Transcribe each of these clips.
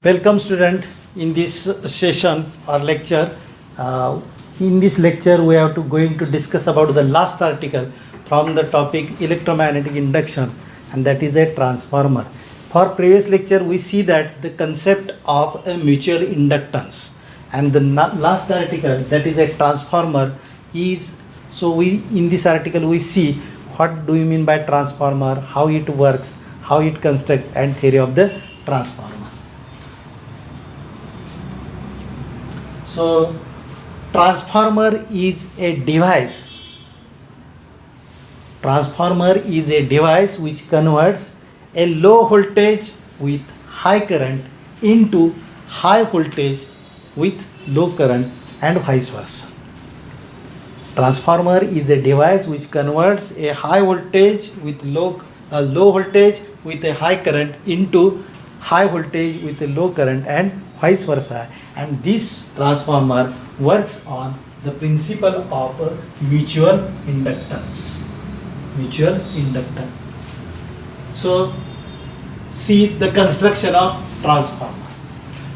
Welcome student in this session or lecture. In this lecture we have to going to discuss about the last article from the topic electromagnetic induction, and that is a transformer. For previous lecture we see that the concept of a mutual inductance, and the last article, that is a transformer, is so we in this article we see what do you mean by transformer, how it works, how it construct, and theory of the transformer. So transformer is a device. Transformer is a device which converts a low voltage with high current into high voltage with low current and vice versa. Transformer is a device which converts a high voltage with low voltage with a high current into high voltage with a low current and vice versa, and this transformer works on the principle of mutual inductance. So see the construction of transformer.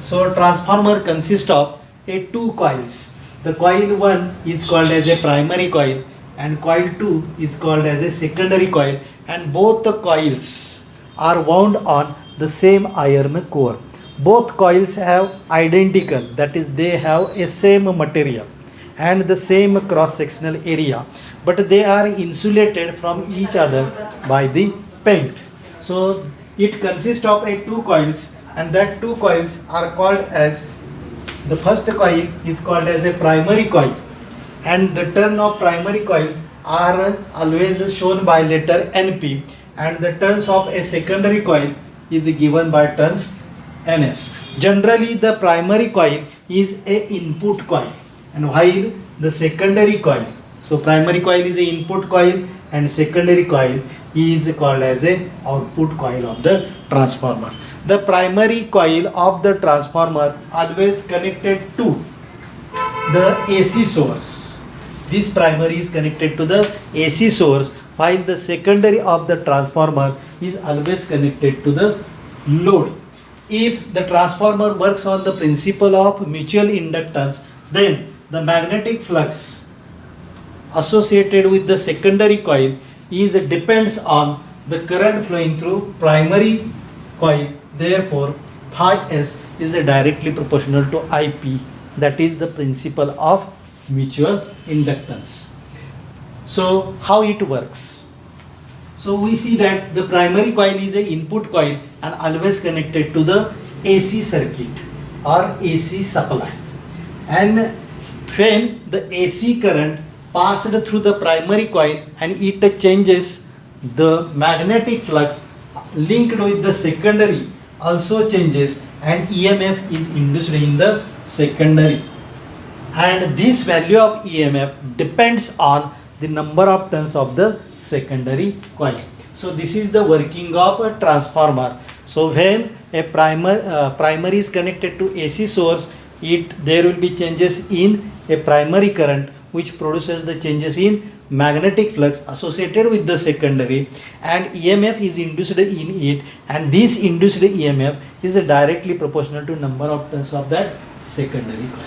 So transformer consists of two coils. The coil 1 is called as a primary coil and coil 2 is called as a secondary coil, and both the coils are wound on the same iron core. Both coils have identical, that is they have a same material and the same cross sectional area, but they are insulated from each other by the paint. So it consists of two coils, and that two coils are called as, the first coil is called as a primary coil, and the turn of primary coils are always shown by letter NP, and the turns of a secondary coil is given by turns NS. Generally the primary coil is a input coil, and while the secondary coil, so primary coil is a input coil and secondary coil is called as a output coil of the transformer. The primary coil of the transformer always connected to the AC source. This primary is connected to the AC source, while the secondary of the transformer is always connected to the load. If the transformer works on the principle of mutual inductance, then the magnetic flux associated with the secondary coil depends on the current flowing through primary coil. Therefore, phi s is directly proportional to IP. That is the principle of mutual inductance. So how it works? So we see that the primary coil is an input coil and always connected to the AC circuit or AC supply. And when the AC current passed through the primary coil and it changes, the magnetic flux linked with the secondary also changes, and EMF is induced in the secondary. And this value of EMF depends on the number of turns of the secondary coil. So this is the working of a transformer. So when a primary is connected to AC source, there will be changes in a primary current which produces the changes in magnetic flux associated with the secondary, and EMF is induced in it, and this induced EMF is directly proportional to number of turns of that secondary coil.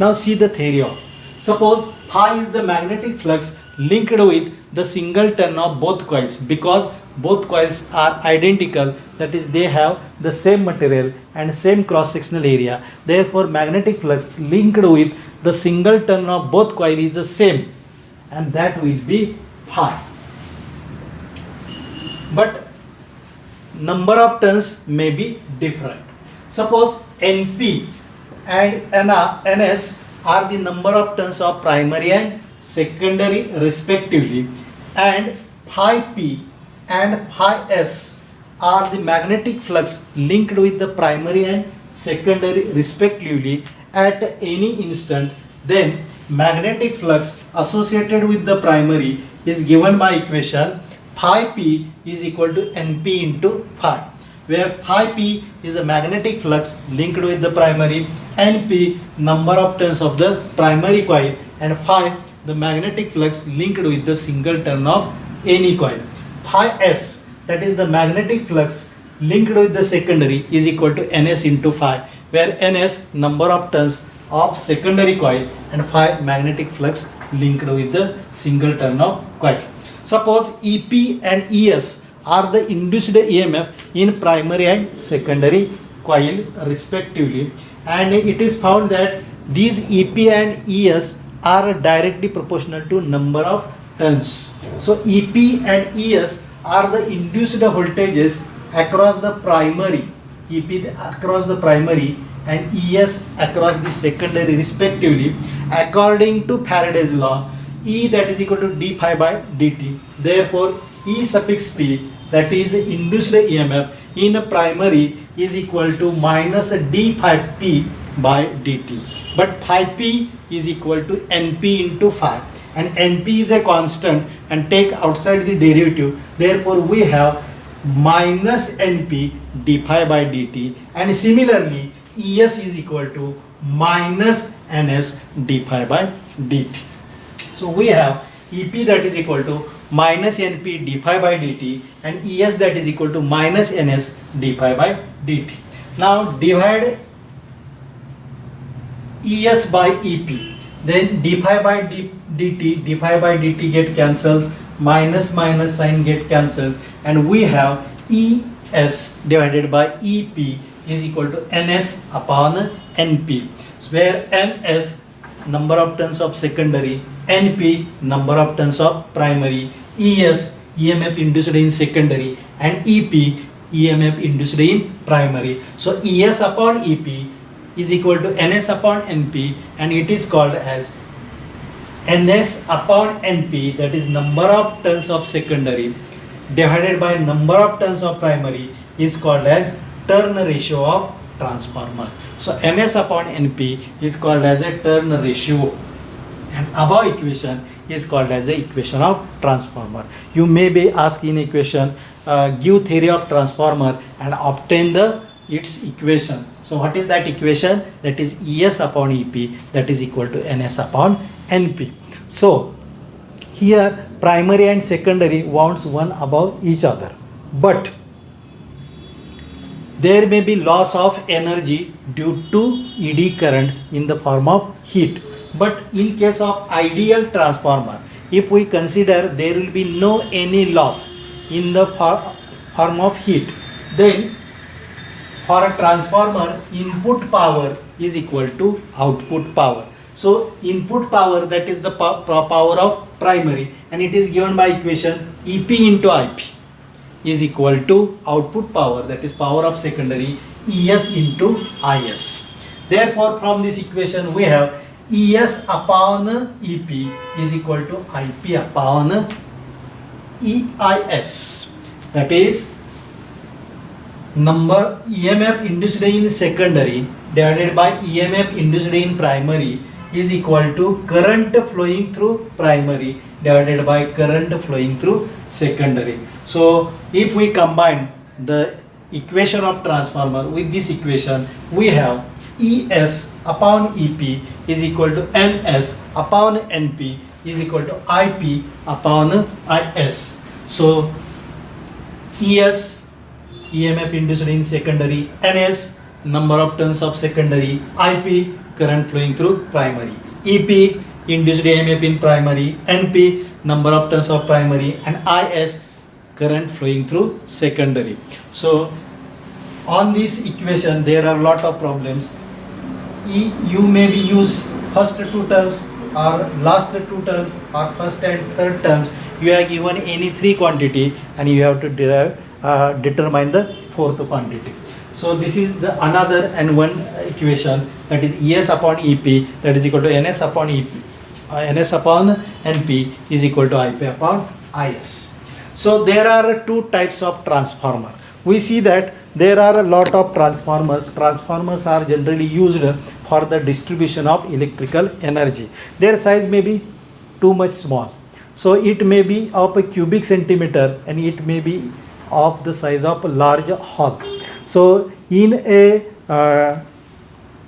Now see the theory of, suppose phi is the magnetic flux linked with the single turn of both coils, because both coils are identical, that is they have the same material and same cross sectional area. Therefore magnetic flux linked with the single turn of both coils is the same, and that will be phi. But number of turns may be different. Suppose NP and NS are the number of turns of primary and secondary respectively, and phi P and phi S are the magnetic flux linked with the primary and secondary respectively at any instant. Then magnetic flux associated with the primary is given by equation phi P is equal to NP into phi, where phi P is a magnetic flux linked with the primary, NP number of turns of the primary coil, and phi the magnetic flux linked with the single turn of any coil. Phi S, that is the magnetic flux linked with the secondary is equal to Ns into phi, where Ns number of turns of secondary coil and phi magnetic flux linked with the single turn of coil. Suppose EP and ES are the induced EMF in primary and secondary coil respectively, and it is found that these EP and ES are directly proportional to number of turns. So EP and ES are the induced voltages across the primary, EP across the primary and ES across the secondary respectively, according to Faraday's law. E that is equal to d phi by dt. Therefore E suffix p, that is induced EMF in a primary, is equal to minus d phi p by dt. But phi p is equal to np into phi, and np is a constant and take outside the derivative. Therefore we have minus np d phi by dt, and similarly Es is equal to minus ns d phi by dt. So we have Ep that is equal to minus np d phi by dt and Es that is equal to minus ns d phi by dt. Now divide Es by Ep, then d phi by dt, d phi by dt get cancels, minus minus sign get cancels, and we have Es divided by Ep is equal to Ns upon Np, where Ns number of turns of secondary, Np number of turns of primary, Es EMF induced in secondary, and Ep EMF induced in primary. So Es upon Ep is equal to Ns upon Np, and it is called as Ns upon Np, that is number of turns of secondary divided by number of turns of primary, is called as turn ratio of transformer. So Ns upon Np is called as a turn ratio, and above equation is called as the equation of transformer. You may be asked in equation, give theory of transformer and obtain its equation. So what is that equation? That is Es upon Ep, that is equal to Ns upon Np. So here primary and secondary wounds one above each other, but there may be loss of energy due to eddy currents in the form of heat. But in case of ideal transformer, if we consider there will be no any loss in the form of heat, then for a transformer input power is equal to output power. So input power, that is the power of primary, and it is given by equation Ep into Ip is equal to output power, that is power of secondary, Es into Is. Therefore from this equation we have Es upon Ep is equal to Ip upon Eis, that is number EMF induced in secondary divided by EMF induced in primary is equal to current flowing through primary divided by current flowing through secondary. So if we combine the equation of transformer with this equation, we have Es upon Ep is equal to Ns upon Np is equal to Ip upon Is. So Es EMF induced in secondary, Ns number of turns of secondary, Ip current flowing through primary, Ep induced EMF in primary, Np number of turns of primary, and Is current flowing through secondary. So on this equation there are lot of problems. You may be use first two terms or last two terms or first and third terms. You are given any three quantity and you have to determine the fourth quantity. So this is the another and one equation, that is Es upon Ep that is equal to Ns upon Ep, Ns upon Np is equal to Ip upon Is. So there are two types of transformer. We see that there are a lot of transformers. Transformers are generally used for the distribution of electrical energy. Their size may be too much small. So it may be of a cubic centimeter and it may be of the size of a large hall. So in a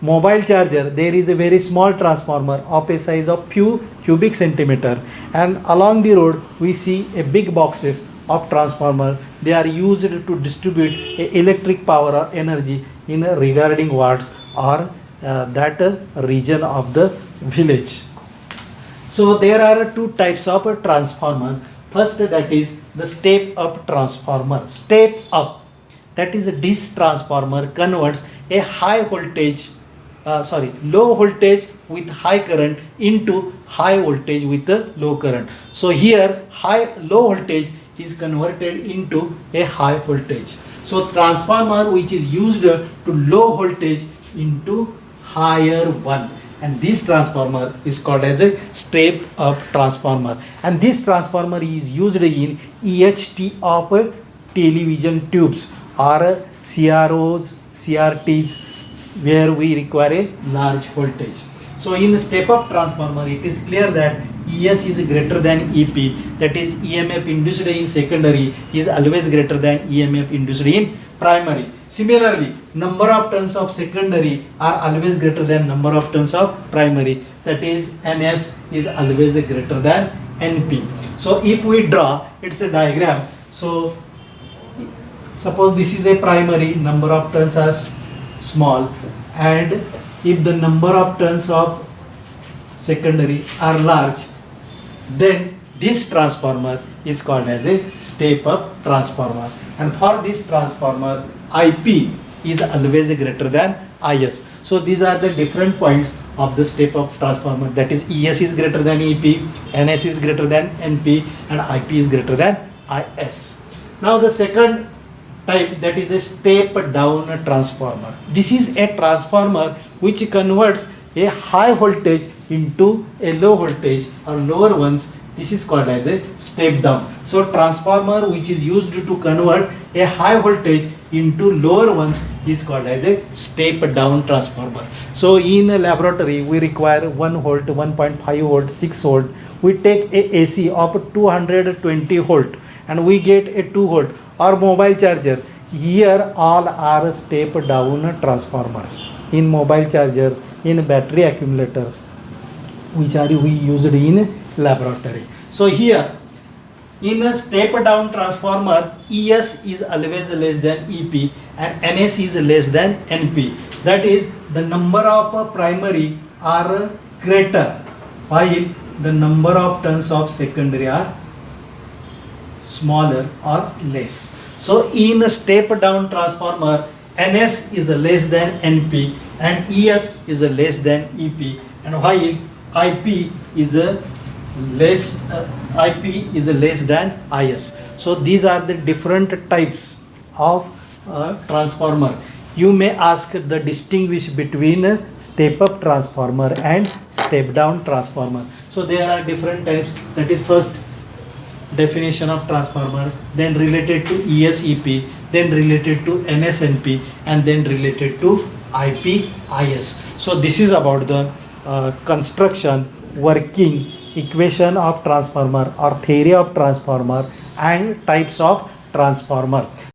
mobile charger there is a very small transformer of a size of few cubic centimeter, and along the road we see a big boxes of transformer, they are used to distribute electric power or energy in regarding watts or that region of the village. So there are two types of a transformer. First, that is the step up transformer. Step up, that is this transformer converts a low voltage with high current into high voltage with a low current. So here low voltage is converted into a high voltage. So transformer which is used to low voltage into higher one, and this transformer is called as a step up transformer, and this transformer is used in EHT of television tubes or CROs, CRTs, where we require a large voltage. So in step up transformer, it is clear that ES is greater than EP, that is EMF induced in secondary is always greater than EMF induced in primary. Similarly, number of turns of secondary are always greater than number of turns of primary, that is NS is always greater than NP. So if we draw, it's a diagram. So suppose this is a primary, number of turns are small, and if the number of turns of secondary are large, then this transformer is called as a step up transformer, and for this transformer IP is always greater than IS. So these are the different points of the step up transformer, that is ES is greater than EP, NS is greater than NP, and IP is greater than IS. Now the second type, that is a step down transformer. This is a transformer which converts a high voltage into a low voltage or lower ones. This is called as a step down. So transformer which is used to convert a high voltage into lower ones is called as a step down transformer. So in a laboratory we require 1 volt, 1.5 volt, 6 volt. We take a AC of 220 volt and we get a 2 volt or mobile charger. Here all are step down transformers. In mobile chargers, in battery accumulators, which are we used in laboratory. So here in a step down transformer, ES is always less than EP and NS is less than NP. That is, the number of primary are greater while the number of turns of secondary are smaller or less. So in a step down transformer, NS is less than NP and ES is less than EP, and while IP is less than IS. So these are the different types of transformer. You may ask the distinguish between step up transformer and step down transformer. So there are different types. That is first definition of transformer, then related to ESEP, then related to NSNP, and then related to IPIS. So this is about the construction, working, equation of transformer or theory of transformer and types of transformer.